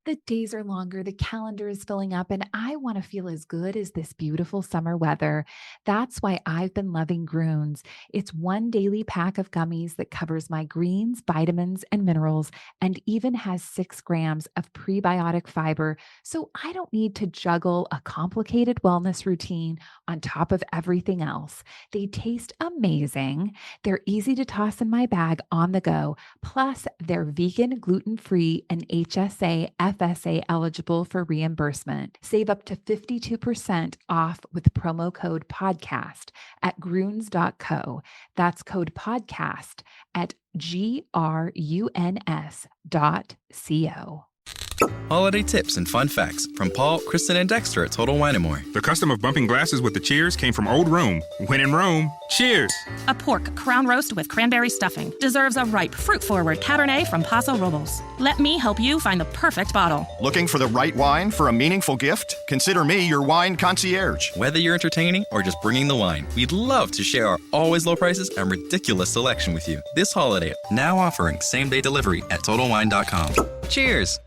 The days are longer, the calendar is filling up, and I want to feel as good as this beautiful summer weather. That's why I've been loving Groons. It's one daily pack of gummies that covers my greens, vitamins, and minerals, and even has 6 grams of prebiotic fiber, so I don't need to juggle a complicated wellness routine on top of everything else. They taste amazing. They're easy to toss in my bag on the go. Plus, they're vegan, gluten-free, and HSA, FSA eligible for reimbursement. Save up to 52% off with promo code podcast at Groons.co. That's code podcast at GRUNS.co. Holiday tips and fun facts from Paul, Kristen, and Dexter at Total Wine & More. The custom of bumping glasses with the cheers came from old Rome. When in Rome, cheers. A pork crown roast with cranberry stuffing deserves a ripe, fruit-forward Cabernet from Paso Robles. Let me help you find the perfect bottle. Looking for the right wine for a meaningful gift? Consider me your wine concierge. Whether you're entertaining or just bringing the wine, we'd love to share our always low prices and ridiculous selection with you. This holiday, now offering same-day delivery at TotalWine.com. Cheers!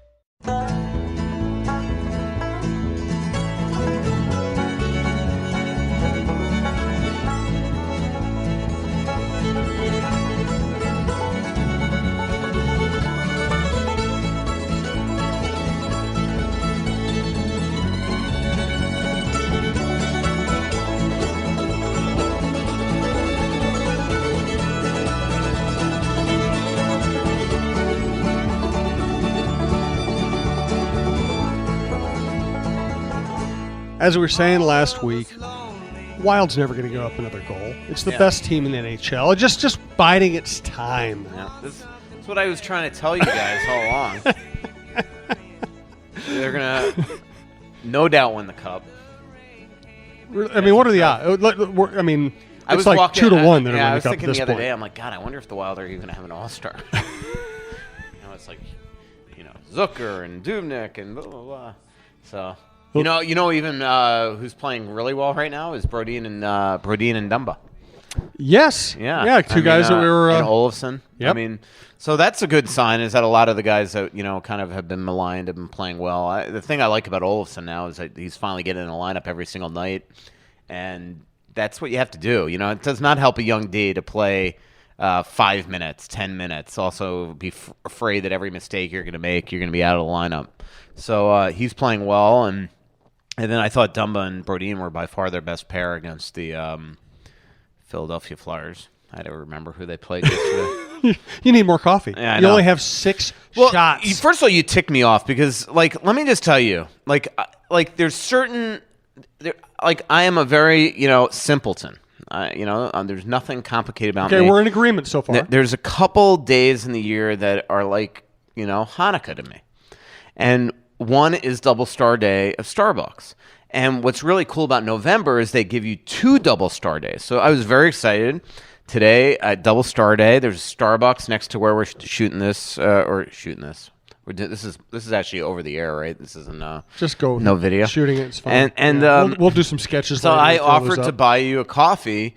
As we were saying last week, Wild's never going to give up another goal. It's the best team in the NHL. Just biding its time. Yeah, that's what I was trying to tell you guys all along. They're going to no doubt win the Cup. I mean, what are the odds? I mean, it's like 2-1 that are I going was to thinking this the other point. day, I'm like, God, I wonder if the Wild are even going to have an all-star. It's like, Zucker and Dubnyk and blah, blah, blah. So... even who's playing really well right now is Brodin and Dumba. Yes. Yeah. Two guys that we were... and Olofsson. Yep. I mean, so that's a good sign is that a lot of the guys that, kind of have been maligned have been playing well. The thing I like about Olofsson now is that he's finally getting in the lineup every single night, and that's what you have to do. It does not help a young D to play 5 minutes, 10 minutes. Also be afraid that every mistake you're going to make, you're going to be out of the lineup. So he's playing well, and then I thought Dumba and Brodin were by far their best pair against the Philadelphia Flyers. I don't remember who they played yesterday. You need more coffee. Yeah, you only have 6 shots. First of all, you tick me off because, let me just tell you, there's certain, I am a very, simpleton. There's nothing complicated about me. Okay, we're in agreement so far. There's a couple days in the year that are like, Hanukkah to me. And one is Double Star Day of Starbucks. And what's really cool about November is they give you 2 Double Star Days. So I was very excited. Today at Double Star Day, there's a Starbucks next to where we're shooting this. This is actually over the air, right? This isn't just go no video. Shooting it, it's fine. And we'll do some sketches. So later I offered to buy you a coffee.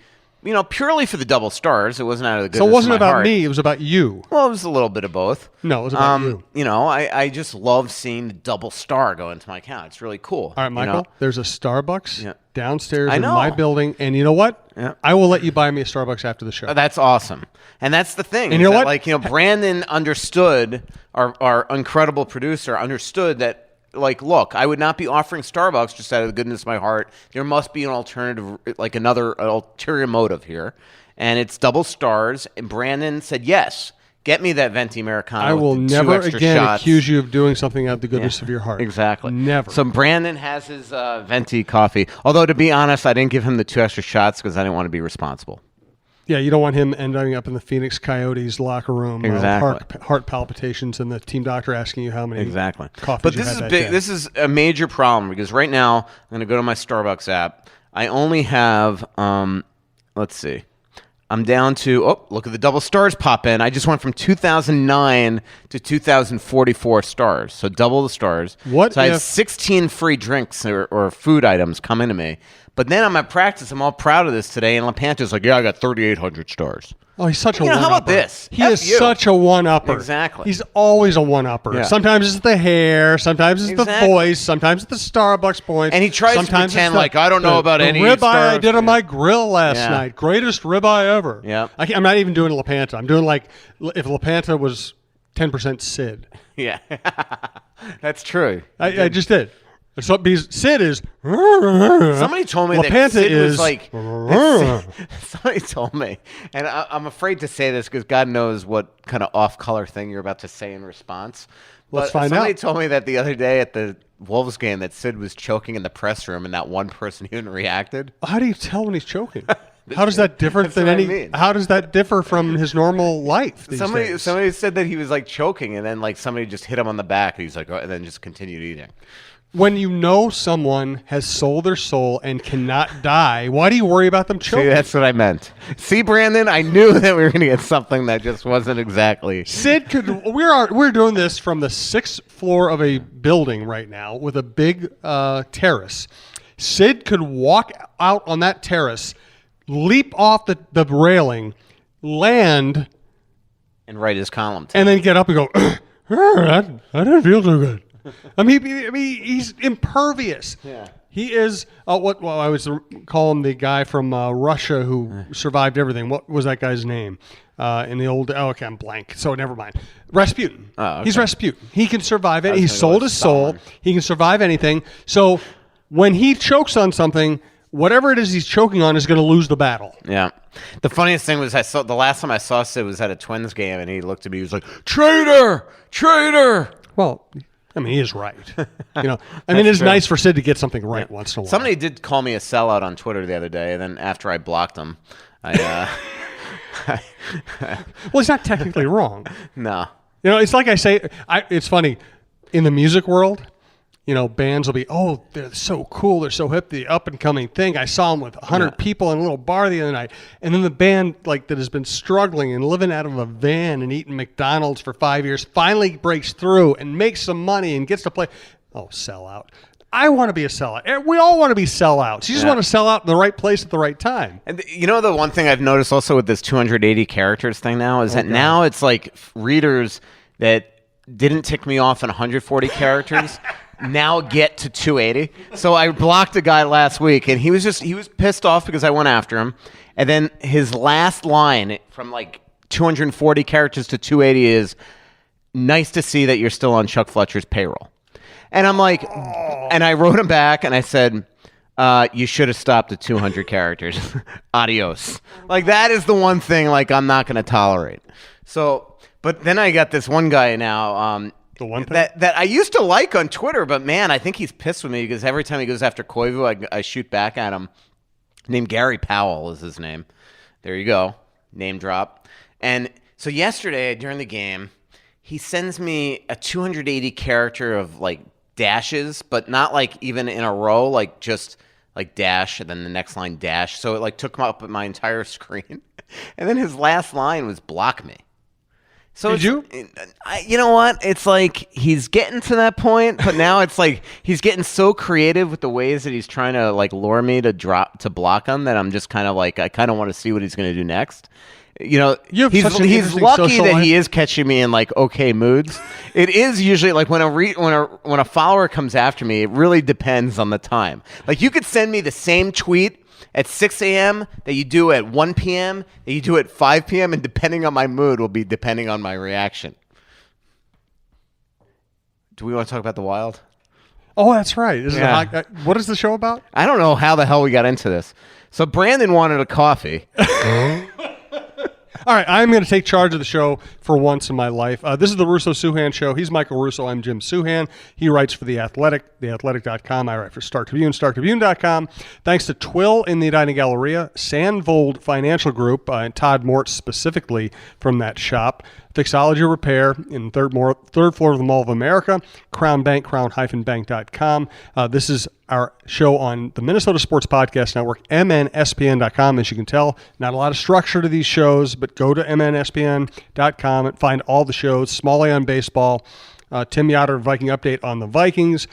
Purely for the Double Stars. It wasn't out of the goodness of my heart. So it wasn't about me. It was about you. Well, it was a little bit of both. No, it was about you. I just love seeing the Double Star go into my account. It's really cool. All right, Michael, there's a Starbucks downstairs in know. my building. And you know what? Yeah. I will let you buy me a Starbucks after the show. That's awesome. And that's the thing. And you know what? Brandon understood, our incredible producer understood that, look, I would not be offering Starbucks just out of the goodness of my heart. There must be an alternative, an ulterior motive here. And it's Double Stars. And Brandon said, yes, get me that Venti Americano. I will with never 2 extra again shots. accuse you of doing something out of the goodness of your heart. Exactly. Never. So Brandon has his Venti coffee. Although, to be honest, I didn't give him the 2 extra shots because I didn't want to be responsible. Yeah, you don't want him ending up in the Phoenix Coyotes locker room. Exactly. Heart palpitations and the team doctor asking you how many coffees But you this had is that big. day. This is a major problem because right now I'm going to go to my Starbucks app. I only have, let's see. I'm down to, look at the Double Stars pop in. I just went from 2009 to 2044 stars. So double the stars. What so I have 16 free drinks or food items coming to me. But then I'm at practice. I'm all proud of this today. And LaPanta's like, yeah, I got 3,800 stars. Oh, he's such a how one-upper. about this? He F is you. such a one-upper. Exactly. He's always a one-upper. Yeah. Sometimes it's the hair. Sometimes it's the Exactly. voice. Sometimes it's the Starbucks points. And he tries to sometimes pretend it's like, I don't know about any ribeye I stars. did on my grill last Yeah. night. Greatest ribeye ever. Yeah. I'm not even doing LaPanta. I'm doing like if LaPanta was 10% Sid. Yeah. That's true. I just did. So, because Sid is. Somebody told me that LaPanta Sid is. was like. Somebody told me, and I'm afraid to say this because God knows what kind of off-color thing you're about to say in response. Let's But find somebody out. told me that the other day at the Wolves game that Sid was choking in the press room, and that one person even reacted. How do you tell when he's choking? How does that differ That's than what I any? mean. How does that differ from his normal life? These days? Somebody said that he was like choking, and then like somebody just hit him on the back, and he's like, oh, and then just continued eating. When you know someone has sold their soul and cannot die, why do you worry about them See, choking? that's what I meant. See, Brandon, I knew that we were going to get something that just wasn't exactly. Sid could. We're doing this from the 6th floor of a building right now with a big terrace. Sid could walk out on that terrace, leap off the railing, land, And write his column. and then get up and go. That didn't feel too good. I mean, he's impervious. Yeah. He is what I was calling the guy from Russia who survived everything. What was that guy's name? In the old okay, I'm blank. So never mind. Rasputin. Oh, okay. He's Rasputin. He can survive it. was He gonna go sold with his soul. Stalin. He can survive anything. So when he chokes on something, whatever it is he's choking on is going to lose the battle. Yeah. The funniest thing was the last time I saw Sid was at a Twins game, and he looked at me. He was like, "Traitor, traitor." Well, I mean, he is right. You know, I mean, it's true. nice for Sid to get something right once in a while. Somebody did call me a sellout on Twitter the other day, and then after I blocked him, I Well, he's not technically wrong. no. You know, it's like I say, it's funny. In the music world, you know, bands will be, oh, they're so cool. They're so hip, the up-and-coming thing. I saw them with 100 people in a little bar the other night. And then the band, like, that has been struggling and living out of a van and eating McDonald's for 5 years finally breaks through and makes some money and gets to play. Oh, sellout. I want to be a sellout. We all want to be sellouts. You just want to sell out in the right place at the right time. And you know the one thing I've noticed also with this 280 characters thing now is that now it's like readers that didn't tick me off in 140 characters now get to 280. So I blocked a guy last week, and he was pissed off because I went after him. And then his last line from like 240 characters to 280 is, "Nice to see that you're still on Chuck Fletcher's payroll." And I'm like, and I wrote him back and I said, you should have stopped at 200 characters. Adios. Like, that is the one thing, like, I'm not going to tolerate. So, but then I got this one guy now The one thing? that I used to like on Twitter, but man, I think he's pissed with me because every time he goes after Koivu, I shoot back at him. Named Gary Powell is his name. There you go. Name drop. And so yesterday during the game, he sends me a 280 character of like dashes, but not like even in a row, like just like dash and then the next line dash. So it like took up my entire screen. And then his last line was block me. So Did you? You know what? It's like he's getting to that point, but now it's like he's getting so creative with the ways that he's trying to like lure me to block him that I'm just kind of like I kind of want to see what he's going to do next. You know, You have he's such an interesting lucky social that life. he is catching me in like okay moods. It is usually like when a follower comes after me, it really depends on the time. Like you could send me the same tweet at 6 a.m. that you do at 1 p.m., that you do at 5 p.m., and depending on my mood will be depending on my reaction. Do we want to talk about the Wild? Oh, that's right. Yeah. What is the show about? I don't know how the hell we got into this. So Brandon wanted a coffee. All right, I'm going to take charge of the show for once in my life. This is the Russo-Souhan Show. He's Michael Russo. I'm Jim Souhan. He writes for The Athletic, theathletic.com. I write for Star Tribune, startribune.com. Thanks to Twill in the Dining Galleria, Sandvold Financial Group, and Todd Moritz specifically from that shop, Fixology Repair in third floor of the Mall of America, Crown Bank, crown-bank.com. This is our show on the Minnesota Sports Podcast Network, mnspn.com. As you can tell, not a lot of structure to these shows, but go to mnspn.com and find all the shows. Small A on baseball, Tim Yoder, Viking Update on the Vikings,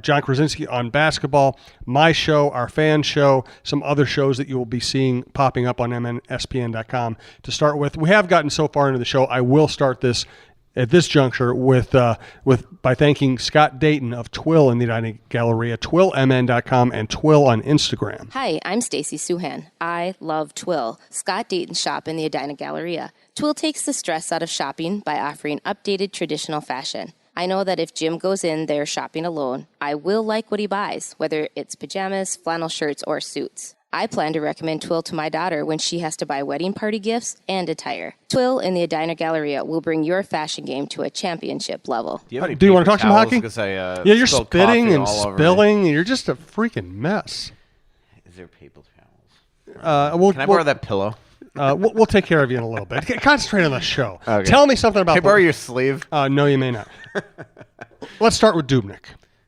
John Krasinski on basketball, my show, our fan show, some other shows that you will be seeing popping up on MNSPN.com to start with. We have gotten so far into the show. I will start this at this juncture with by thanking Scott Dayton of Twill in the Edina Galleria, twillmn.com, and Twill on Instagram. Hi, I'm Stacy Souhan. I love Twill, Scott Dayton's shop in the Edina Galleria. Twill takes the stress out of shopping by offering updated traditional fashion. I know that if Jim goes in there shopping alone, I will like what he buys, whether it's pajamas, flannel shirts, or suits. I plan to recommend Twill to my daughter when she has to buy wedding party gifts and attire. Twill in the Edina Galleria will bring your fashion game to a championship level. Do you want to talk some hockey? Yeah, you're spitting and spilling, and you're just a freaking mess. Is there paper towels? Can I borrow that pillow? We'll take care of you in a little bit. Concentrate on the show. Okay. Tell me something about... Can I borrow your sleeve? No, you may not. Let's start with Dubnyk.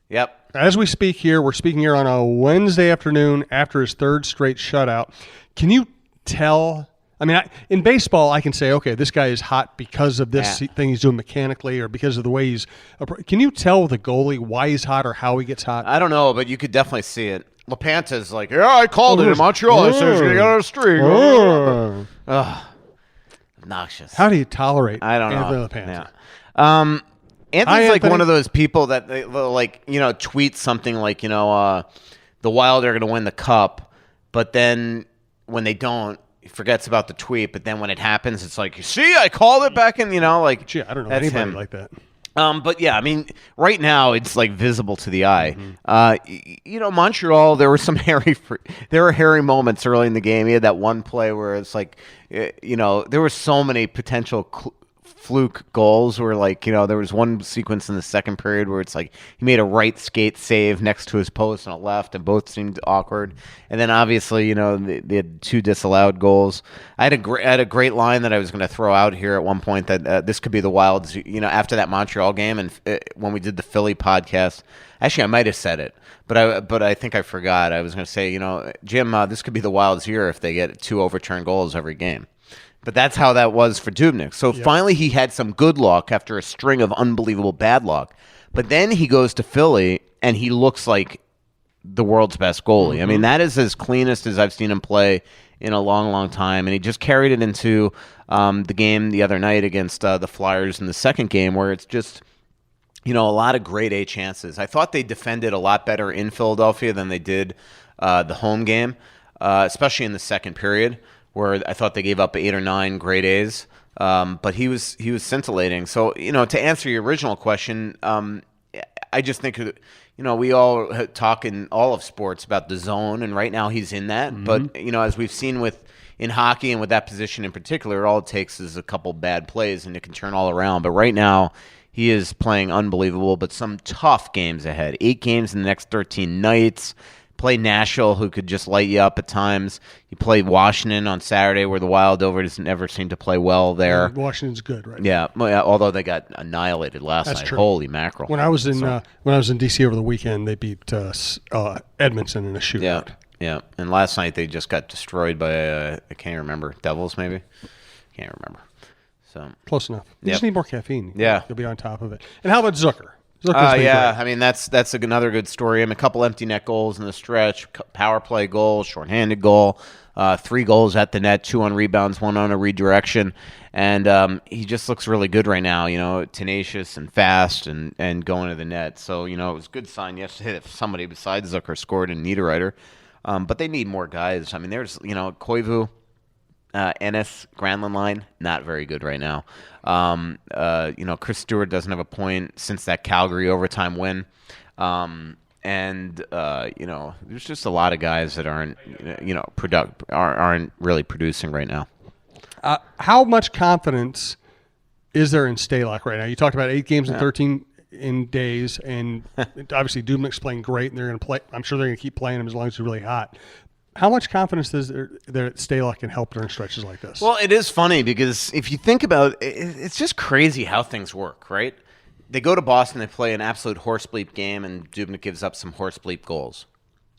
Yep. As we speak here, we're speaking here on a Wednesday afternoon after his third straight shutout. Can you tell... I mean, in baseball, I can say, okay, this guy is hot because of this thing he's doing mechanically or because of the way he's... Can you tell with a goalie why he's hot or how he gets hot? I don't know, but you could definitely see it. LaPanta's like, yeah, I called it in Montreal. I said he's going to get on a streak. Obnoxious. How do you tolerate Anthony LaPanta? Yeah. Anthony's like Anthony. one of those people that they tweet something like, the Wild are going to win the cup, but then when they don't, he forgets about the tweet. But then when it happens, it's like, you see, I called it back in, Gee, I don't know that's anybody him. like that. But yeah, I mean, right now it's like visible to the eye. Montreal, there were some hairy moments early in the game. He had that one play where it's like, there were so many potential fluke goals where there was one sequence in the second period where it's like he made a right skate save next to his post and a left, and both seemed awkward. And then obviously, they had two disallowed goals. I had a great line that I was going to throw out here at one point that this could be the Wild's, after that Montreal game, and when we did the Philly podcast, actually I might have said it, but I think I forgot. I was going to say, Jim, this could be the Wild's year if they get 2 overturned goals every game. But that's how that was for Dubnyk. So finally he had some good luck after a string of unbelievable bad luck. But then he goes to Philly, and he looks like the world's best goalie. I mean, that is as cleanest as I've seen him play in a long, long time. And he just carried it into the game the other night against the Flyers in the second game, where it's just, a lot of grade A chances. I thought they defended a lot better in Philadelphia than they did the home game, especially in the second period, where I thought they gave up 8 or 9 grade A's, but he was scintillating. So, to answer your original question, I just think, we all talk in all of sports about the zone, and right now he's in that. Mm-hmm. But, as we've seen in hockey and with that position in particular, all it takes is a couple bad plays and it can turn all around. But right now, he is playing unbelievable, but some tough games ahead. 8 games in the next 13 nights. Play Nashville, who could just light you up at times. You play Washington on Saturday, where the Wild never seem to play well there. Washington's good, right? Yeah, although they got annihilated last night. True. Holy mackerel! When I was in DC over the weekend, they beat Edmonton in a shootout. Yeah. And last night they just got destroyed by I can't remember, Devils maybe. Can't remember. So close enough. You just need more caffeine. Yeah, you'll be on top of it. And how about Zucker? Yeah, I mean that's another good story. I mean, a couple empty net goals in the stretch, power play goal, shorthanded goal, 3 goals at the net, 2 on rebounds, 1 on a redirection, and he just looks really good right now. Tenacious and fast and going to the net. So it was a good sign yesterday that somebody besides Zucker scored in Niederreiter, but they need more guys. I mean, there's Koivu. Ennis, Granlund line, not very good right now. Chris Stewart doesn't have a point since that Calgary overtime win. There's just a lot of guys that aren't really producing right now. How much confidence is there in Stalock right now? You talked about 8 games in 13 in days, and obviously Dubnyk's playing great, and they're going to play. I'm sure they're going to keep playing him as long as he's really hot. How much confidence is there that Stalock can help during stretches like this? Well, it is funny because if you think about it, it's just crazy how things work, right? They go to Boston, they play an absolute horse bleep game, and Dubnyk gives up some horse bleep goals.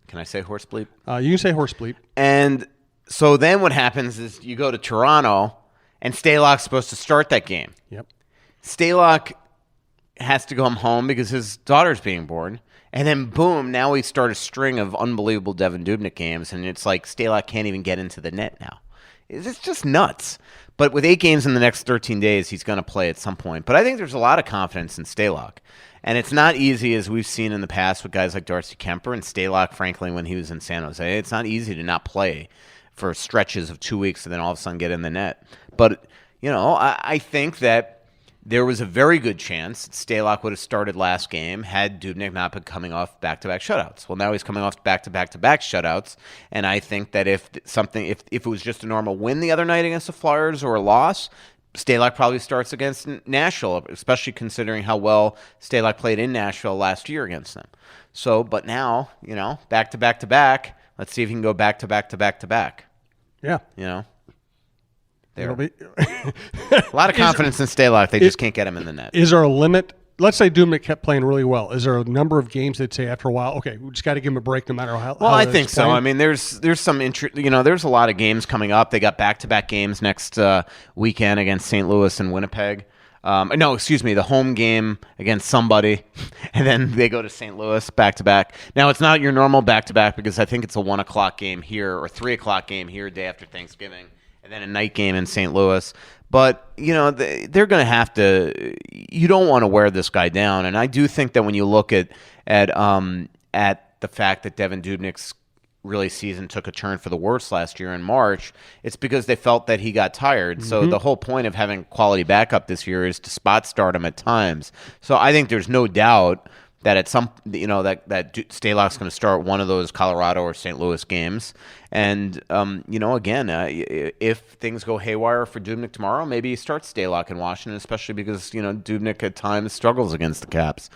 Can I say horse bleep? You can say horse bleep. And so then what happens is you go to Toronto, and Stalock's supposed to start that game. Yep. Stalock has to come home because his daughter's being born. And then, boom, now we start a string of unbelievable Devin Dubnyk games, and it's like Stalock can't even get into the net now. It's just nuts. But with 8 games in the next 13 days, he's going to play at some point. But I think there's a lot of confidence in Stalock. And it's not easy, as we've seen in the past with guys like Darcy Kemper and Stalock, frankly, when he was in San Jose. It's not easy to not play for stretches of 2 weeks and then all of a sudden get in the net. But, I think that there was a very good chance Stalock would have started last game had Dubnyk not been coming off back-to-back shutouts. Well, now he's coming off back-to-back shutouts, and I think that if it was just a normal win the other night against the Flyers or a loss, Stalock probably starts against Nashville, especially considering how well Stalock played in Nashville last year against them. So, but now, back-to-back, let's see if he can go back-to-back. Yeah. There. Be a lot of confidence in Stalock. They just can't get him in the net. Is there a limit? Let's say Dubnyk kept playing really well. Is there a number of games they'd say after a while, okay, we just got to give him a break no matter how? Well, I think so. I mean, there's some interest. There's a lot of games coming up. They got back-to-back games next weekend against St. Louis and Winnipeg. The home game against somebody, and then they go to St. Louis back-to-back. Now, it's not your normal back-to-back because I think it's a 1 o'clock game here or 3 o'clock game here day after Thanksgiving, and then a night game in St. Louis. But, they're going to have to – you don't want to wear this guy down. And I do think that when you look at the fact that Devin Dubnyk's really season took a turn for the worse last year in March, it's because they felt that he got tired. Mm-hmm. So the whole point of having quality backup this year is to spot start him at times. So I think there's no doubt that at some, that Stalock's going to start one of those Colorado or St. Louis games. And, again, if things go haywire for Dubnyk tomorrow, maybe he starts Stalock in Washington, especially because, Dubnyk at times struggles against the Caps.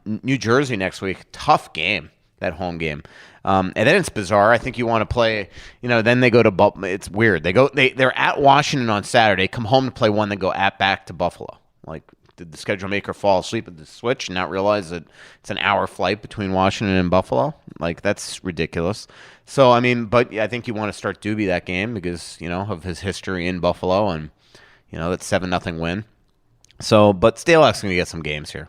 New Jersey next week, tough game, that home game. And then it's bizarre. I think you want to play, then they go to, it's weird. They're at Washington on Saturday, come home to play one, then go back to Buffalo. Like, did the schedule maker fall asleep at the switch and not realize that it's an hour flight between Washington and Buffalo? Like, that's ridiculous. So, I mean, but I think you want to start Duby that game because, of his history in Buffalo and, that 7-0 win. So, but Stalock's going to get some games here.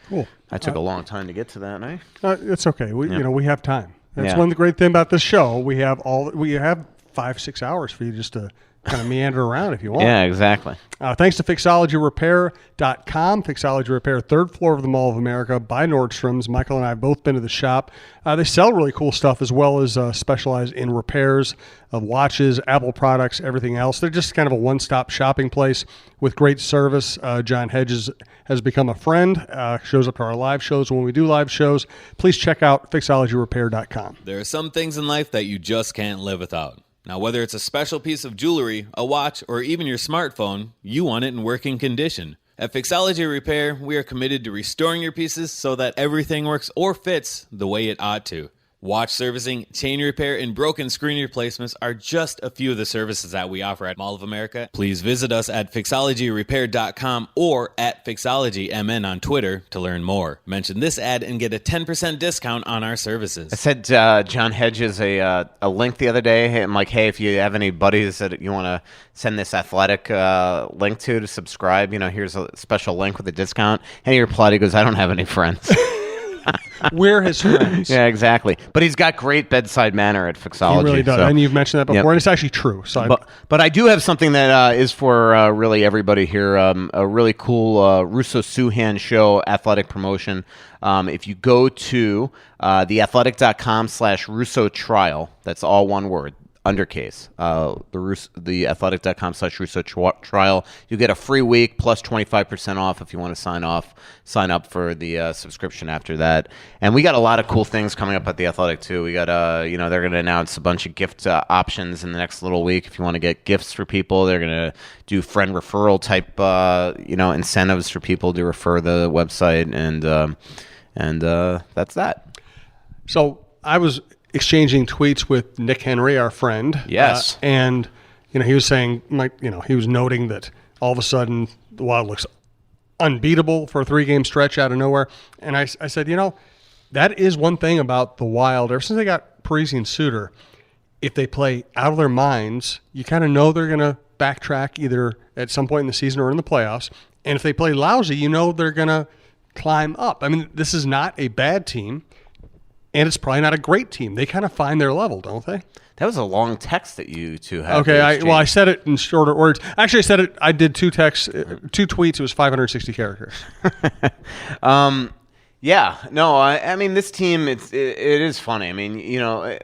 Cool. I took a long time to get to that, eh? It's okay. We have time. That's one of the great things about this show. We have 5-6 hours for you just to kind of meander around if you want. Yeah, exactly. Thanks to FixologyRepair.com. Fixology Repair, 3rd floor of the Mall of America by Nordstrom's. Michael and I have both been to the shop. They sell really cool stuff as well as specialize in repairs of watches, Apple products, everything else. They're just kind of a one-stop shopping place with great service. John Hedges has become a friend, shows up to our live shows when we do live shows. Please check out FixologyRepair.com. There are some things in life that you just can't live without. Now, whether it's a special piece of jewelry, a watch, or even your smartphone, you want it in working condition. At Fixology Repair, we are committed to restoring your pieces so that everything works or fits the way it ought to. Watch servicing, chain repair, and broken screen replacements are just a few of the services that we offer at Mall of America. Please visit us at FixologyRepair.com or at FixologyMN on Twitter to learn more. Mention this ad and get a 10% discount on our services. I sent John Hedges a link the other day. I'm like, hey, if you have any buddies that you want to send this athletic link to subscribe, here's a special link with a discount. And he replied, he goes, I don't have any friends. We're his friends. Yeah, exactly. But he's got great bedside manner at Fixology. He really does. So. And you've mentioned that before, and it's actually true. So but I do have something that is for really everybody here. A really cool Russo-Souhan Show athletic promotion. If you go to theathletic.com/Russo trial, that's all one word. Undercase, theathletic.com/Russo trial. You get a free week plus 25% off if you want to sign up for the subscription after that. And we got a lot of cool things coming up at the Athletic too. We got they're going to announce a bunch of gift options in the next little week. If you want to get gifts for people, they're going to do friend referral type incentives for people to refer the website, and that's that. So I was exchanging tweets with Nick Henry, our friend. Yes. And, he was saying, he was noting that all of a sudden the Wild looks unbeatable for a 3-game stretch out of nowhere. And I said, that is one thing about the Wild. Ever since they got Parise and Suter, if they play out of their minds, you kind of know they're going to backtrack either at some point in the season or in the playoffs. And if they play lousy, they're going to climb up. I mean, this is not a bad team, and it's probably not a great team. They kind of find their level, don't they? That was a long text that you two had. Okay, I said it in shorter words. Actually, I did 2 texts, 2 tweets. It was 560 characters. Yeah, no, I mean, this team, it is funny. I mean,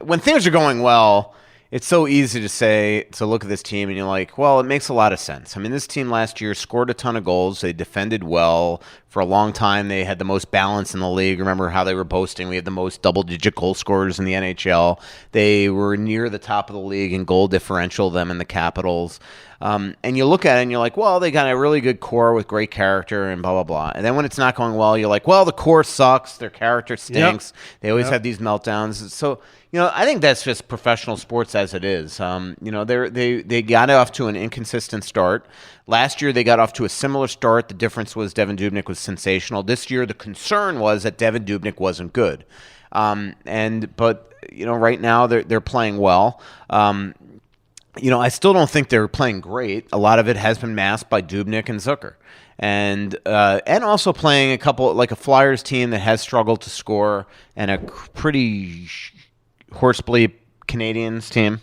when things are going well, it's so easy to look at this team and you're like, well, it makes a lot of sense. I mean, this team last year scored a ton of goals. They defended well. For a long time, they had the most balance in the league. Remember how they were boasting? We had the most double-digit goal scorers in the NHL. They were near the top of the league in goal differential, them and the Capitals. And you look at it and you're like, well, they got a really good core with great character and blah, blah, blah. And then when it's not going well, you're like, well, the core sucks. Their character stinks. Yep. They always have these meltdowns. So, I think that's just professional sports as it is. They got off to an inconsistent start. Last year, they got off to a similar start. The difference was Devan Dubnyk was sensational. This year, the concern was that Devan Dubnyk wasn't good. But right now, they're playing well. I still don't think they're playing great. A lot of it has been masked by Dubnyk and Zucker. And also playing a couple, like a Flyers team that has struggled to score and a pretty horsebleep Canadiens team.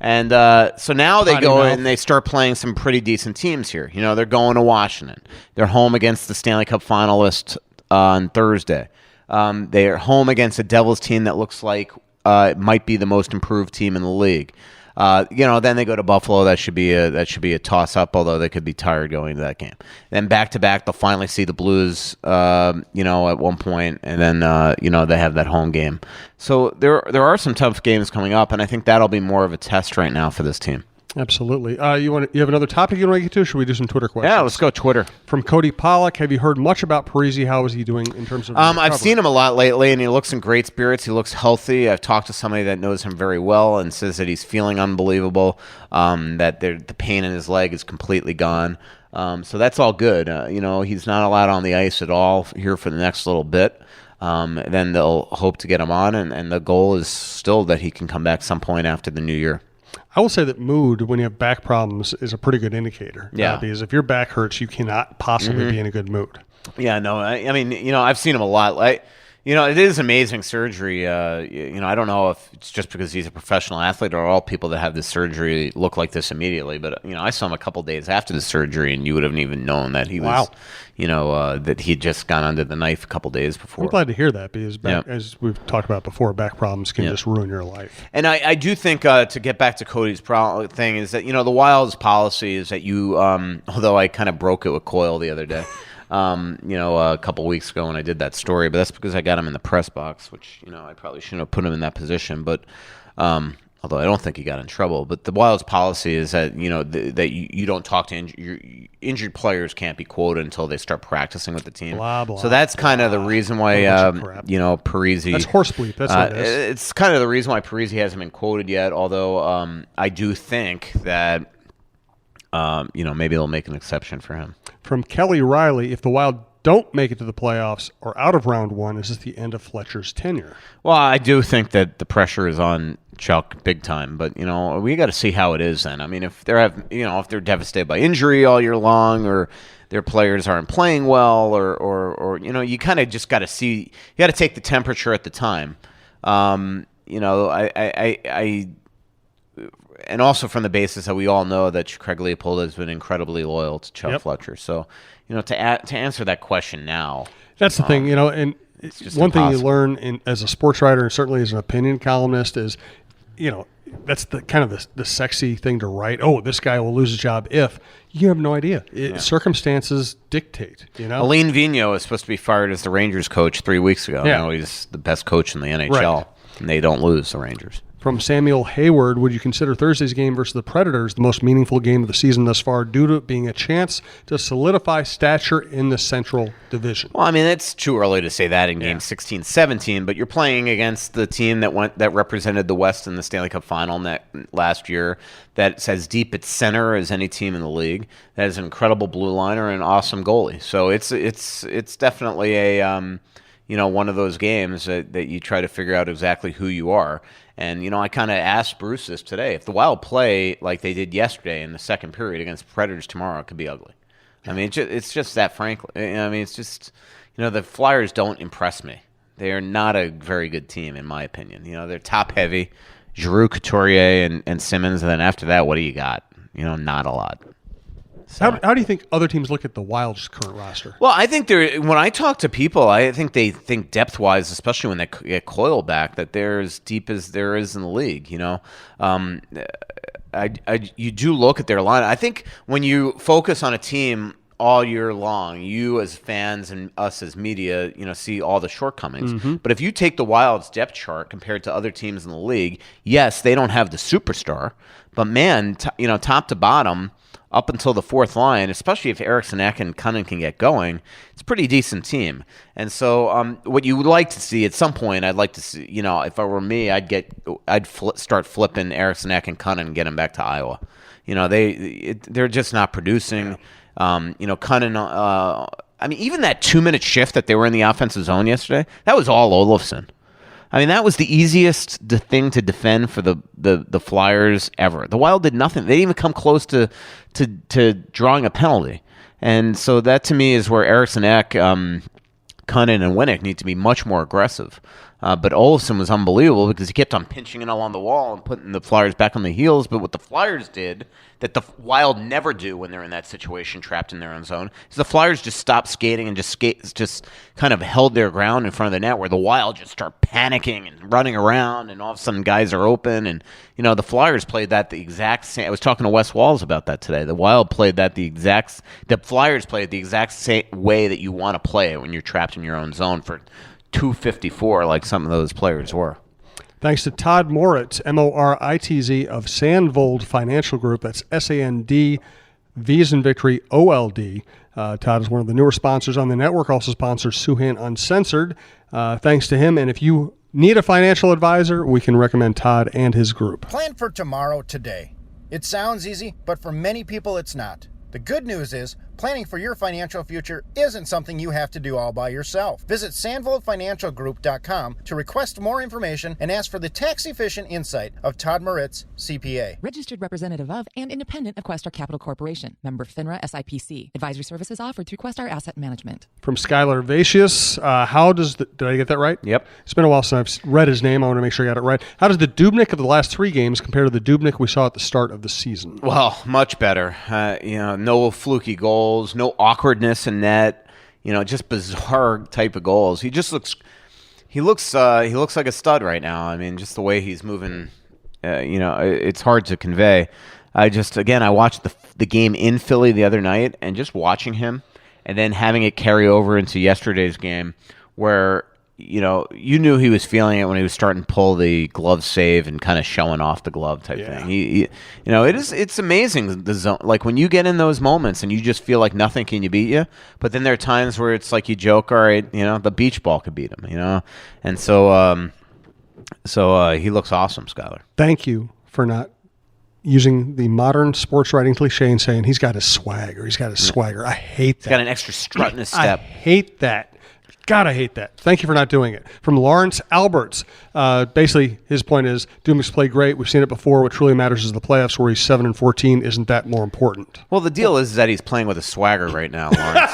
And so now they go and they start playing some pretty decent teams here. They're going to Washington. They're home against the Stanley Cup finalist on Thursday. They are home against a Devils team that looks like it might be the most improved team in the league. Then they go to Buffalo. That should be a toss-up, although they could be tired going into that game. Then back-to-back, they'll finally see the Blues, at one point, and then, they have that home game. So there are some tough games coming up, and I think that'll be more of a test right now for this team. Absolutely. You have another topic you want to get to? Or should we do some Twitter questions? Yeah, let's go Twitter. From Cody Pollock, have you heard much about Parise? How is he doing in terms of I've seen him a lot lately, and he looks in great spirits. He looks healthy. I've talked to somebody that knows him very well and says that he's feeling unbelievable, that the pain in his leg is completely gone. So that's all good. He's not allowed on the ice at all here for the next little bit. Then they'll hope to get him on, and the goal is still that he can come back some point after the new year. I will say that mood, when you have back problems, is a pretty good indicator. Yeah. Because if your back hurts, you cannot possibly be in a good mood. Yeah, no, I mean, I've seen him a lot. It is amazing surgery. I don't know if it's just because he's a professional athlete or all people that have this surgery look like this immediately. But, I saw him a couple days after the surgery, and you would have even known that he was, that he'd just gone under the knife a couple days before. I'm glad to hear that because, as we've talked about before, back problems can just ruin your life. And I do think, to get back to Cody's thing, is that, the Wild's policy is that you, although I kind of broke it with Coyle the other day, a couple weeks ago when I did that story, but that's because I got him in the press box, which, I probably shouldn't have put him in that position, but, although I don't think he got in trouble, but the Wild's policy is that, that you don't talk to injured players can't be quoted until they start practicing with the team. Blah, blah, so that's kind of the reason why, Parise. That's horsebleep. That's what it is. It's kind of the reason why Parise hasn't been quoted yet, although, I do think that, maybe they'll make an exception for him. From Kelly Riley, if the Wild don't make it to the playoffs or out of round one, is this the end of Fletcher's tenure? Well, I do think that the pressure is on Chuck big time, but we got to see how it is then. I mean, if they're devastated by injury all year long, or their players aren't playing well, or you kind of just got to see. You got to take the temperature at the time. And also from the basis that we all know that Craig Leopold has been incredibly loyal to Chuck Fletcher. So, to answer that question now. That's the thing, and it's just one impossible. thing you learn as a sports writer and certainly as an opinion columnist is, that's the kind of the sexy thing to write. Oh, this guy will lose his job if. You have no idea. Circumstances dictate, Alain Vigneault is supposed to be fired as the Rangers coach 3 weeks ago. Yeah. He's the best coach in the NHL, right. And they don't lose, the Rangers. From Samuel Hayward, would you consider Thursday's game versus the Predators the most meaningful game of the season thus far due to it being a chance to solidify stature in the Central Division? Well, I mean, it's too early to say that in game 16, 17, but you're playing against the team that represented the West in the Stanley Cup final last year, that's as deep at center as any team in the league, that has an incredible blue liner and an awesome goalie. So it's definitely a one of those games that you try to figure out exactly who you are. And, I kind of asked Bruce this today. If the Wild play like they did yesterday in the second period against Predators tomorrow, it could be ugly. I mean, it's just that, frankly. I mean, it's just, the Flyers don't impress me. They are not a very good team, in my opinion. They're top-heavy. Giroux, Couturier, and Simmons, and then after that, what do you got? Not a lot. So. How do you think other teams look at the Wild's current roster? Well, I think when I talk to people, I think they think depth-wise, especially when they get Coyle back, that they're as deep as there is in the league. You do look at their line. I think when you focus on a team all year long, you as fans and us as media, see all the shortcomings. Mm-hmm. But if you take the Wild's depth chart compared to other teams in the league, yes, they don't have the superstar, but man, top to bottom, up until the fourth line, especially if Eriksson, Ek, and Cunningham can get going, it's a pretty decent team. And so what you would like to see at some point, I'd like to see, if it were me, I'd start flipping Eriksson, Ek, and Cunningham and get them back to Iowa. They're just not producing. Cunningham, even that 2-minute shift that they were in the offensive zone yesterday, that was all Olofsson. I mean, that was the easiest thing to defend for the Flyers ever. The Wild did nothing. They didn't even come close to drawing a penalty. And so that, to me, is where Eriksson, Ek, Cunningham, and Winnick need to be much more aggressive. But Olofsson was unbelievable because he kept on pinching it along the wall and putting the Flyers back on the heels. But what the Flyers did that the Wild never do when they're in that situation, trapped in their own zone, is the Flyers just stopped skating and just kind of held their ground in front of the net, where the Wild just start panicking and running around, and all of a sudden guys are open. And the Flyers played that the exact same. I was talking to Wes Walls about that today. The Wild played that the Flyers played the exact same way that you want to play it when you're trapped in your own zone for 254, like some of those players were. Thanks to Todd Moritz, Moritz, of Sandvold Financial Group. That's SAND, V as in victory, OLD. Todd is one of the newer sponsors on the network, also sponsors Souhan Uncensored. Thanks to him. And if you need a financial advisor, we can recommend Todd and his group. Plan for tomorrow today. It sounds easy, but for many people it's not. The good news is, planning for your financial future isn't something you have to do all by yourself. Visit SandvoldFinancialGroup.com to request more information and ask for the tax-efficient insight of Todd Moritz, CPA. Registered representative of and independent of Questar Capital Corporation. Member FINRA SIPC. Advisory services offered through Questar Asset Management. From Skylar Vasius, did I get that right? Yep. It's been a while since I've read his name. I want to make sure I got it right. How does the Dubnyk of the last 3 games compare to the Dubnyk we saw at the start of the season? Well, much better. No fluky goals, no awkwardness in net. Just bizarre type of goals. He looks like a stud right now. I mean, just the way he's moving, it's hard to convey. I watched the game in Philly the other night, and just watching him and then having it carry over into yesterday's game, where you knew he was feeling it when he was starting to pull the glove save and kind of showing off the glove type thing. It's amazing, the zone. Like when you get in those moments and you just feel like nothing can beat you, but then there are times where it's like you joke, all right, the beach ball could beat him, and so he looks awesome, Skylar. Thank you for not using the modern sports writing cliche and saying he's got a swagger. He's got a swagger. I hate that. He's got an extra strut in his step. I hate that. God, I hate that. Thank you for not doing it. From Lawrence Alberts, basically his point is Dubnyk's played great. We've seen it before. What truly matters is the playoffs, where he's 7-14. Isn't that more important? Well, the deal is that he's playing with a swagger right now, Lawrence.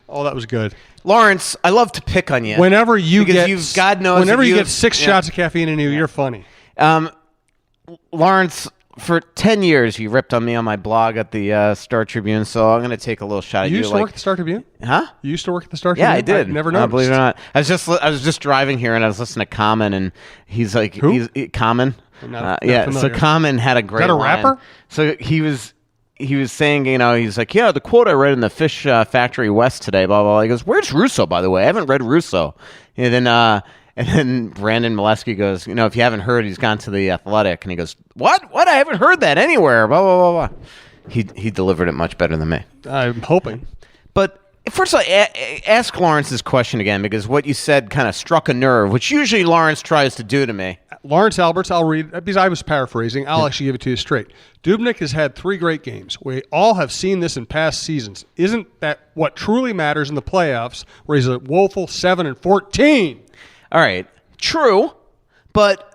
Oh, that was good. Lawrence, I love to pick on you. Whenever you get 6 Yeah. shots of caffeine in you, you're funny. Lawrence, for 10 years, you ripped on me on my blog at the Star Tribune, so I'm going to take a little shot at you. You used to work at the Star Tribune? Huh? You used to work at the Star Tribune? Yeah, I did. I never noticed. Believe it or not. I was just driving here, and I was listening to Common, and he's like, Who? Common. Not So familiar. Common had a great Is that a line. rapper? So he was saying, he's like, the quote I read in the Fish Factory West today, blah, blah, blah. He goes, where's Russo, by the way? I haven't read Russo. And then Brandon Molesky goes, if you haven't heard, he's gone to the Athletic. And he goes, what? I haven't heard that anywhere. Blah, blah, blah, blah. He delivered it much better than me. I'm hoping. But first of all, ask Lawrence this question again, because what you said kind of struck a nerve, which usually Lawrence tries to do to me. Lawrence Alberts, I'll read, because I was paraphrasing. I'll actually give it to you straight. Dubnyk has had 3 great games. We all have seen this in past seasons. Isn't that what truly matters in the playoffs, where he's a woeful 7-14? All right, true, but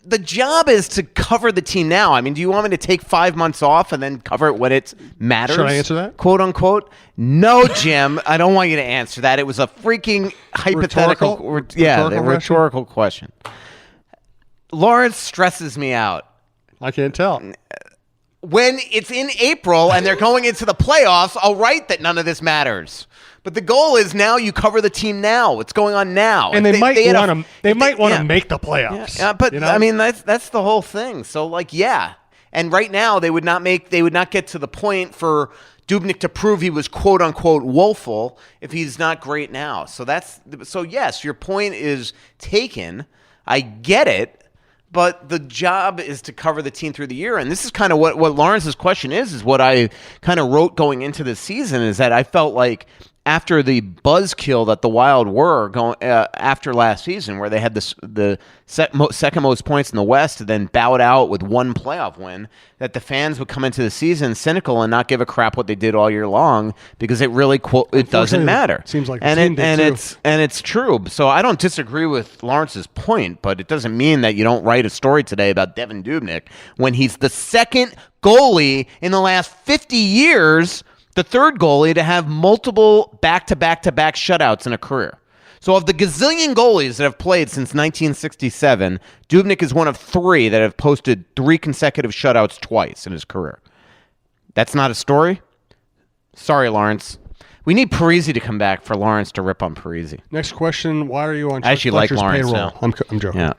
the job is to cover the team now. I mean, do you want me to take 5 months off and then cover it when it matters? Should I answer that? Quote unquote. No, Jim, I don't want you to answer that. It was a freaking hypothetical. Rhetorical question. Lawrence stresses me out. I can't tell. When it's in April and they're going into the playoffs, I'll write that none of this matters. But the goal is now you cover the team now. What's going on now? And they might want to make the playoffs. Yeah, but I mean that's the whole thing. So and right now they would not get to the point for Dubnyk to prove he was quote unquote woeful if he's not great now. So yes, your point is taken. I get it. But the job is to cover the team through the year. And this is kind of what Lawrence's question is what I kind of wrote going into the season, is that I felt like after the buzzkill that the Wild were going after last season, where they had the second most points in the West and then bowed out with one playoff win, that the fans would come into the season cynical and not give a crap what they did all year long because it really it doesn't matter. Seems like it's true. So I don't disagree with Lawrence's point, but it doesn't mean that you don't write a story today about Devan Dubnyk when he's the second goalie in the last 50 years. The third goalie to have multiple back-to-back-to-back shutouts in a career. So of the gazillion goalies that have played since 1967, Dubnyk is one of 3 that have posted 3 consecutive shutouts twice in his career. That's not a story? Sorry, Lawrence. We need Parise to come back for Lawrence to rip on Parise. Next question, why are you on I actually like Lawrence payroll? now. I'm joking. Yeah.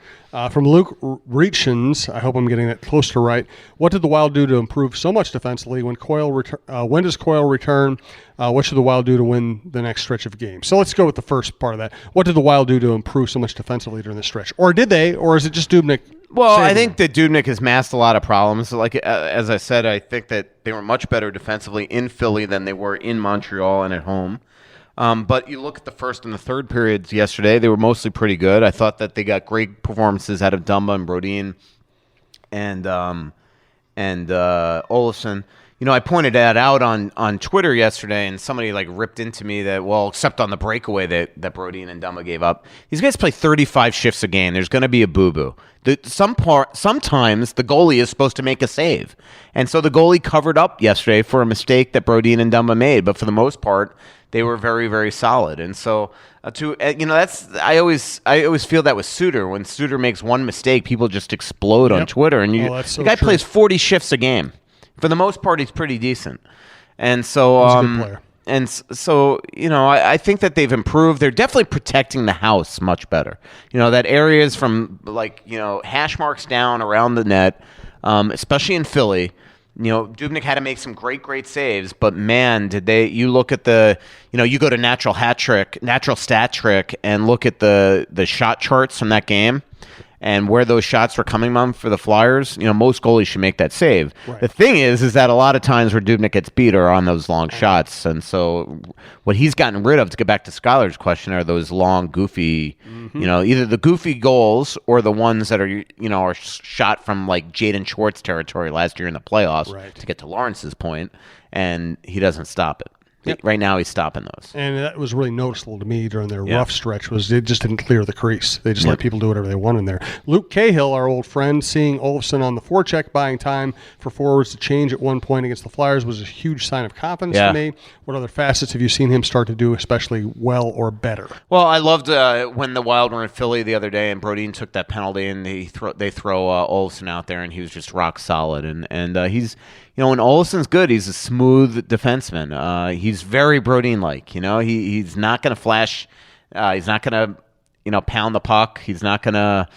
From Luke Reachins, I hope I'm getting that close to right. What did the Wild do to improve so much defensively? When does Coyle return? What should the Wild do to win the next stretch of games? So let's go with the first part of that. What did the Wild do to improve so much defensively during this stretch? Or did they? Or is it just Dubnyk? Well, I think that Dubnyk has masked a lot of problems. Like as I said, I think that they were much better defensively in Philly than they were in Montreal and at home. But you look at the first and the third periods yesterday; they were mostly pretty good. I thought that they got great performances out of Dumba and Brodin and Olofsson. You know, I pointed that out on Twitter yesterday, and somebody ripped into me that, well, except on the breakaway that Brodin and Dumba gave up. These guys play 35 shifts a game. There's going to be a boo-boo. Sometimes the goalie is supposed to make a save. And so the goalie covered up yesterday for a mistake that Brodin and Dumba made. But for the most part, they were very, very solid. And so, I always feel that with Suter. When Suter makes one mistake, people just explode on Twitter. And the guy plays 40 shifts a game. For the most part, he's pretty decent. And so, he's a good player. And so, I think that they've improved. They're definitely protecting the house much better. That areas from hash marks down around the net, especially in Philly. Dubnyk had to make some great saves, but man, you look at you go to natural stat trick and look at the shot charts from that game. And where those shots were coming from for the Flyers, most goalies should make that save. Right. The thing is that a lot of times where Dubnyk gets beat are on those long shots. And so what he's gotten rid of, to get back to Skylar's question, are those long, goofy, either the goofy goals or the ones that are shot from Jaden Schwartz territory last year in the playoffs, to get to Lawrence's point, and he doesn't stop it. Yep. Right now, he's stopping those. And that was really noticeable to me during their rough stretch, was they just didn't clear the crease. They just let people do whatever they want in there. Luke Cahill, our old friend, seeing Olofsson on the forecheck, buying time for forwards to change at one point against the Flyers was a huge sign of confidence to me. What other facets have you seen him start to do especially well or better? Well, I loved when the Wild were in Philly the other day and Brodin took that penalty and they throw Olofsson out there and he was just rock solid. And he's... when Olofsson's good, he's a smooth defenseman. He's very Brodin-like. He's not going to flash. He's not going to, pound the puck. He's not going to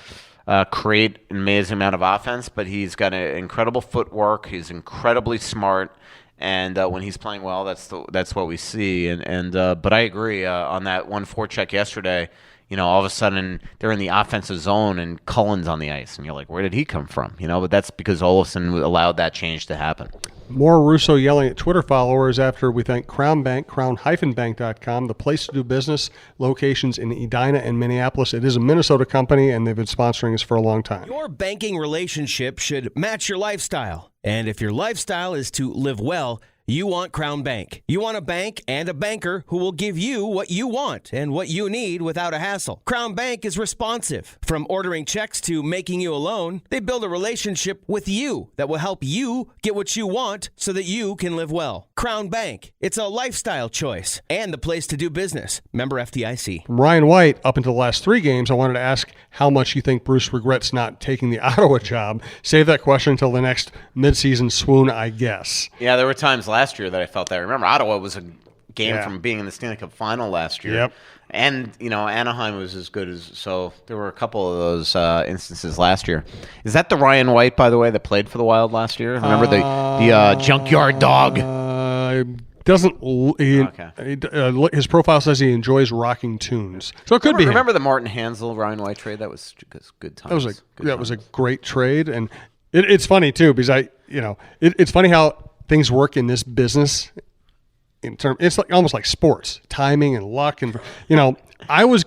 create an amazing amount of offense. But he's got an incredible footwork. He's incredibly smart. And when he's playing well, that's what we see. But I agree on that one forecheck yesterday. All of a sudden they're in the offensive zone and Cullen's on the ice. And you're like, where did he come from? But that's because Olofsson allowed that change to happen. More Russo yelling at Twitter followers after we thank Crown Bank, crown-bank.com, the place to do business, locations in Edina and Minneapolis. It is a Minnesota company, and they've been sponsoring us for a long time. Your banking relationship should match your lifestyle. And if your lifestyle is to live well, You want Crown Bank. You want a bank and a banker who will give you what you want and what you need without a hassle. Crown Bank is responsive. From ordering checks to making you a loan, they build a relationship with you that will help you get what you want so that you can live well. Crown Bank. It's a lifestyle choice and the place to do business. Member FDIC. Ryan White, up until the last 3 games, I wanted to ask how much you think Bruce regrets not taking the Ottawa job. Save that question until the next midseason swoon, I guess. Yeah, there were times last year that I felt that. Remember, Ottawa was a game from being in the Stanley Cup final last year. Yep. And, Anaheim was as good as, so there were a couple of those instances last year. Is that the Ryan White, by the way, that played for the Wild last year? Remember the junkyard dog? His profile says he enjoys rocking tunes. So it could be him. Remember the Martin Hansel, Ryan White trade? That was good times. That was a great trade. And it's funny, too, because it's funny how things work in this business. It's like almost like sports, timing and luck, and I was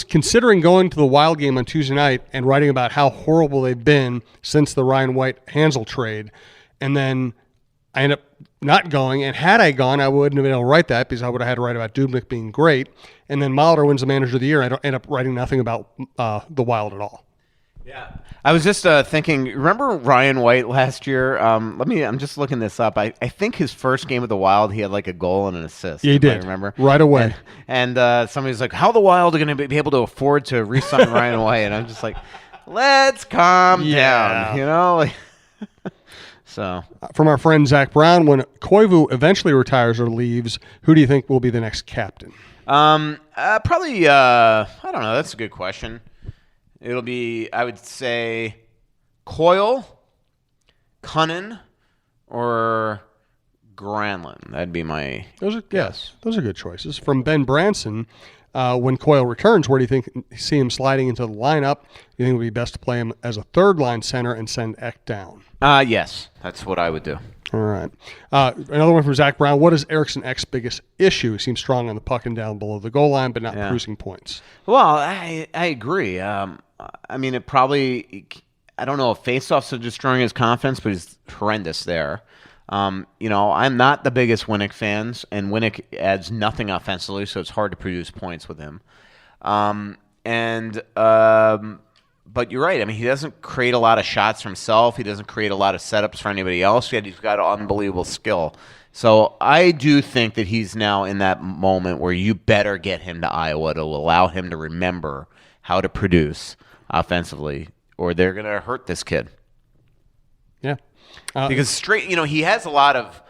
considering going to the Wild game on Tuesday night and writing about how horrible they've been since the Ryan White Hansel trade, and then I ended up not going. And had I gone, I wouldn't have been able to write that because I would have had to write about Dubnyk being great. And then Molitor wins the Manager of the Year. I don't end up writing nothing about the Wild at all. Yeah, I was just thinking. Remember Ryan White last year? I'm just looking this up. I think his first game with the Wild, he had like a goal and an assist. Yeah, he did. I remember right away. And somebody's like, "How the Wild are going to be able to afford to re-sign Ryan White?" And I'm just like, "Let's calm down," So, from our friend Zach Brown, when Koivu eventually retires or leaves, who do you think will be the next captain? Probably. I don't know. That's a good question. It'll be, I would say, Coyle, Cunnin, or Granlund. That'd be my guess. Those are good choices. From Ben Branson, when Coyle returns, where do you think see him sliding into the lineup? Do you think it would be best to play him as a third-line center and send Ek down? Yes, that's what I would do. All right. Another one from Zach Brown. What is Eriksson Ek's biggest issue? He seems strong on the puck and down below the goal line, but not producing points. Well, I agree. It probably, I don't know if faceoffs are destroying his confidence, but he's horrendous there. I'm not the biggest Winnick fans, and Winnick adds nothing offensively, so it's hard to produce points with him. But you're right. I mean, he doesn't create a lot of shots for himself. He doesn't create a lot of setups for anybody else, yet he's got unbelievable skill. So I do think that he's now in that moment where you better get him to Iowa to allow him to remember how to produce offensively, or they're going to hurt this kid. Yeah. Because he has a lot of,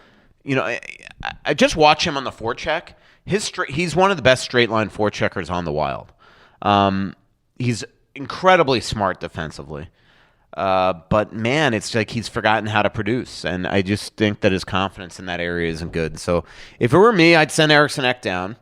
I just watch him on the forecheck. He's one of the best straight line forecheckers on the Wild. He's incredibly smart defensively. But man, it's like he's forgotten how to produce. And I just think that his confidence in that area isn't good. So if it were me, I'd send Eriksson Ek down.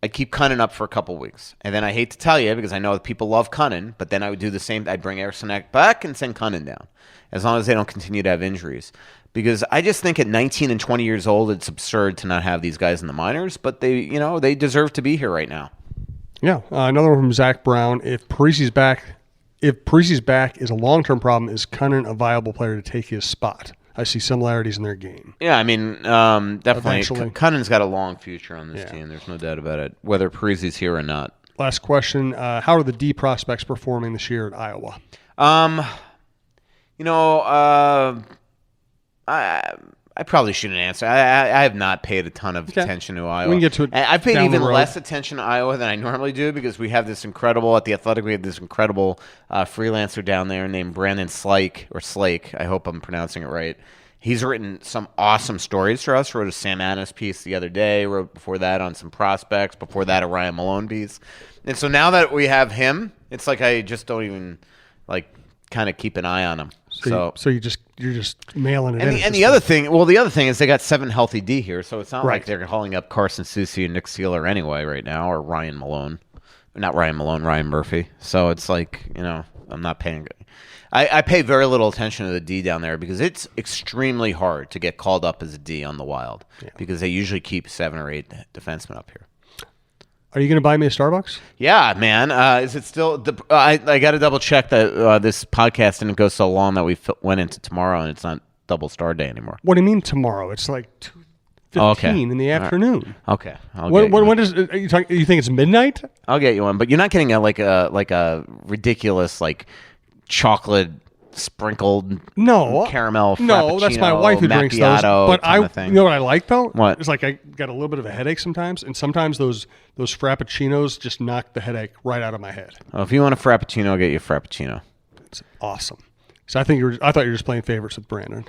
I'd keep Cunnin up for a couple weeks. And then I hate to tell you, because I know that people love Cunnin, but then I would do the same. I'd bring Eriksson Ek back and send Cunnin down, as long as they don't continue to have injuries. Because I just think at 19 and 20 years old, it's absurd to not have these guys in the minors, but they deserve to be here right now. Yeah. Another one from Zach Brown. If Parise's back is a long-term problem, is Cunnin a viable player to take his spot? I see similarities in their game. Yeah, I mean, definitely. Eventually. Cunning's got a long future on this team. There's no doubt about it, whether Parise's here or not. Last question. How are the D prospects performing this year at Iowa? I probably shouldn't answer. I have not paid a ton of attention to Iowa. We can get to it. And I've paid down even the road. less attention to Iowa than I normally do, because we have this incredible, at The Athletic, we have this incredible freelancer down there named Brandon Slake. I hope I'm pronouncing it right. He's written some awesome stories for us. Wrote a Sam Annis piece the other day. Wrote before that on some prospects. Before that, a Ryan Malone piece. And so now that we have him, it's like I just don't even kind of keep an eye on him. So you're just mailing it in. And the other thing is they got 7 healthy D here, so it's not like they're hauling up Carson Soucy and Nick Seeler anyway right now, or Ryan Malone. Not Ryan Malone, Ryan Murphy. So it's like, I'm not paying. I pay very little attention to the D down there, because it's extremely hard to get called up as a D on the Wild, because they usually keep 7 or 8 defensemen up here. Are you going to buy me a Starbucks? Yeah, man. Is it still? I got to double check that this podcast didn't go so long that we went into tomorrow, and it's not double star day anymore. What do you mean tomorrow? It's like 2:15 in the afternoon. Okay. What is? You think it's midnight? I'll get you one, but you're not getting a ridiculous like chocolate sprinkled caramel frappuccino. No, that's my wife who drinks those. But you know what I like though? What? It's like I got a little bit of a headache sometimes, and sometimes those frappuccinos just knock the headache right out of my head. Oh, if you want a frappuccino, I'll get you a frappuccino. It's awesome. So I thought you were just playing favorites with Brandon.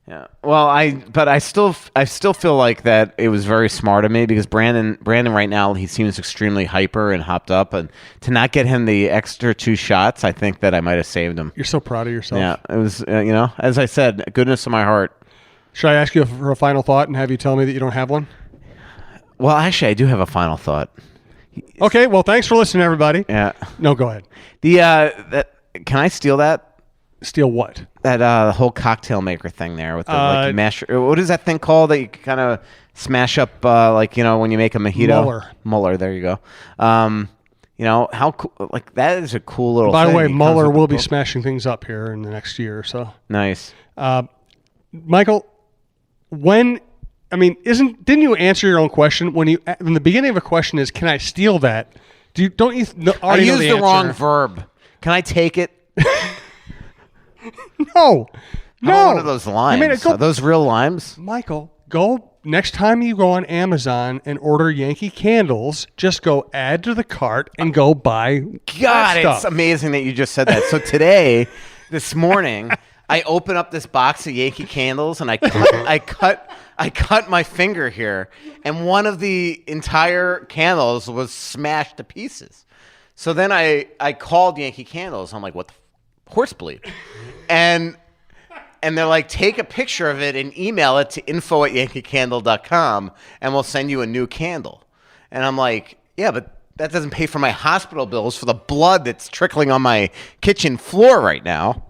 Yeah. Well, I still feel like that it was very smart of me because Brandon right now, he seems extremely hyper and hopped up, and to not get him the extra 2 shots, I think that I might have saved him. You're so proud of yourself. Yeah. It was, as I said, goodness of my heart. Should I ask you for a final thought and have you tell me that you don't have one? Well, actually, I do have a final thought. Okay. Well, thanks for listening, everybody. Yeah. No, go ahead. Can I steal that? Steal what? That whole cocktail maker thing there with the mash. What is that thing called that you kind of smash up when you make a mojito? Muller. There you go. How cool, that is a cool little thing. By the way, It Muller will be smashing things up here in the next year or so. Nice. Michael, didn't you answer your own question when the beginning of a question is, can I steal that? Don't you already know the answer? I used the wrong verb. Can I take it? No. One of those limes. Are those real limes? Michael, go next time you go on Amazon and order Yankee Candles, just go add to the cart and go buy God, stuff. It's amazing that you just said that. So this morning, I open up this box of Yankee Candles and I cut my finger here, and one of the entire candles was smashed to pieces. So then I called Yankee Candles. I'm like, what the horse bleed? And they're like, take a picture of it and email it to info@yankeecandle.com and we'll send you a new candle. And I'm like, yeah, but that doesn't pay for my hospital bills for the blood that's trickling on my kitchen floor right now.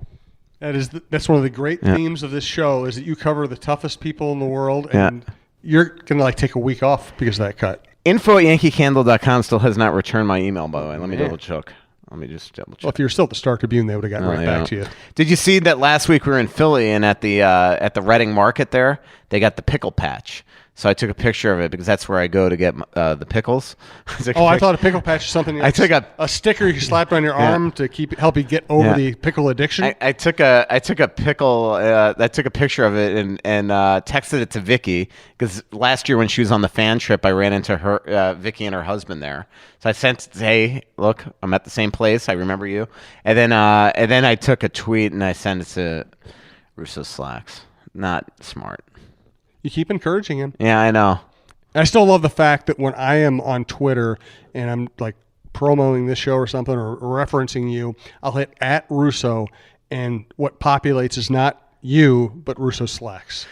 That's one of the great themes of this show is that you cover the toughest people in the world, and you're going to take a week off because of that cut. Info@yankeecandle.com still has not returned my email, by the way. Let me double check. Well, if you're still at the Star Tribune, they would have gotten back to you. Did you see that last week we were in Philly and at the Reading Market there, they got the pickle patch. So I took a picture of it because that's where I go to get the pickles. I thought a pickle patch is something. I took a sticker you slapped on your arm to help you get over the pickle addiction. I took a pickle. I took a picture of it and texted it to Vicky because last year when she was on the fan trip, I ran into her, Vicky and her husband there. So I sent, hey, look, I'm at the same place. I remember you. And then I took a tweet and I sent it to Russo Slacks. Not smart. You keep encouraging him. Yeah, I know. I still love the fact that when I am on Twitter and I'm promoting this show or something or referencing you, I'll hit @Russo, and what populates is not you, but Russo Slacks.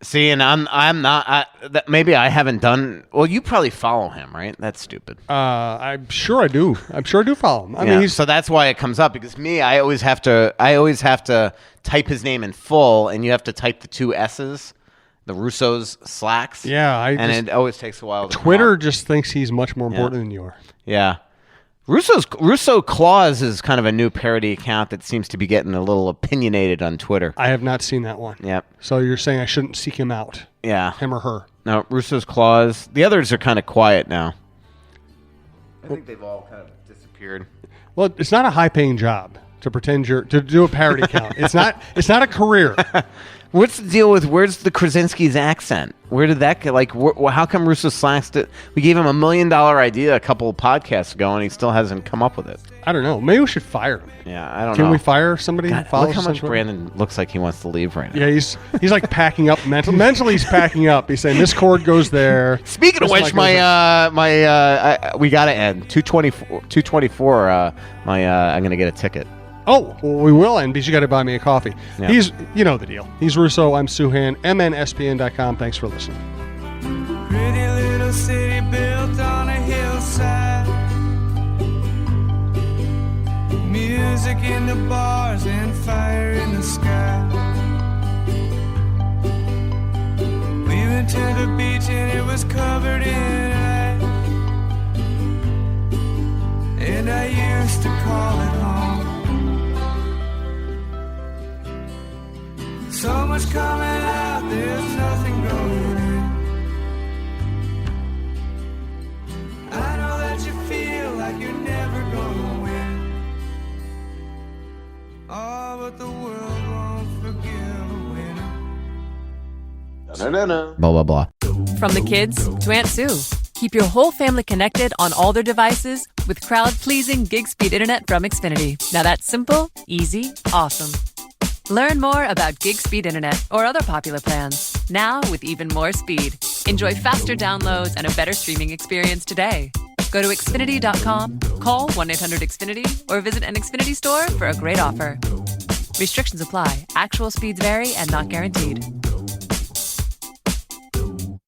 See, and I'm not. Maybe I haven't done. Well, you probably follow him, right? That's stupid. I'm sure I do. I'm sure I do follow him. I mean, so that's why it comes up because I always have to type his name in full, and you have to type the 2 S's. The Russo's Slacks. Yeah. It always takes a while to Twitter just thinks he's much more important than you are. Yeah. Russo Claus is kind of a new parody account that seems to be getting a little opinionated on Twitter. I have not seen that one. Yep. So you're saying I shouldn't seek him out? Yeah. Him or her? No, Russo's Claus. The others are kind of quiet now. I think they've all kind of disappeared. Well, it's not a high-paying job to pretend to do a parody account. It's not a career. What's the deal with where's the Krasinski's accent? Where did that get? How come Russo Slacks we gave him $1 million idea a couple of podcasts ago, and he still hasn't come up with it? I don't know. Maybe we should fire him. Yeah, I don't know. Can we fire somebody? God, look how much Brandon looks like he wants to leave right now. Yeah, he's packing up mentally. Mentally, he's packing up. He's saying this cord goes there. Speaking of which, we gotta end 224. I'm gonna get a ticket. Oh, well, we will end because you got to buy me a coffee. Yeah. You know the deal. He's Russo. I'm Souhan. MNSPN.com. Thanks for listening. Pretty little city built on a hillside. Music in the bars and fire in the sky. We went to the beach and it was covered in ice. And I used to call it home. So much blah, blah, blah. From the kids to Aunt Sue. Keep your whole family connected on all their devices with crowd-pleasing gig speed internet from Xfinity. Now that's simple, easy, awesome. Learn more about gig speed internet or other popular plans, now with even more speed. Enjoy faster downloads and a better streaming experience today. Go to Xfinity.com, call 1-800-XFINITY, or visit an Xfinity store for a great offer. Restrictions apply. Actual speeds vary and not guaranteed.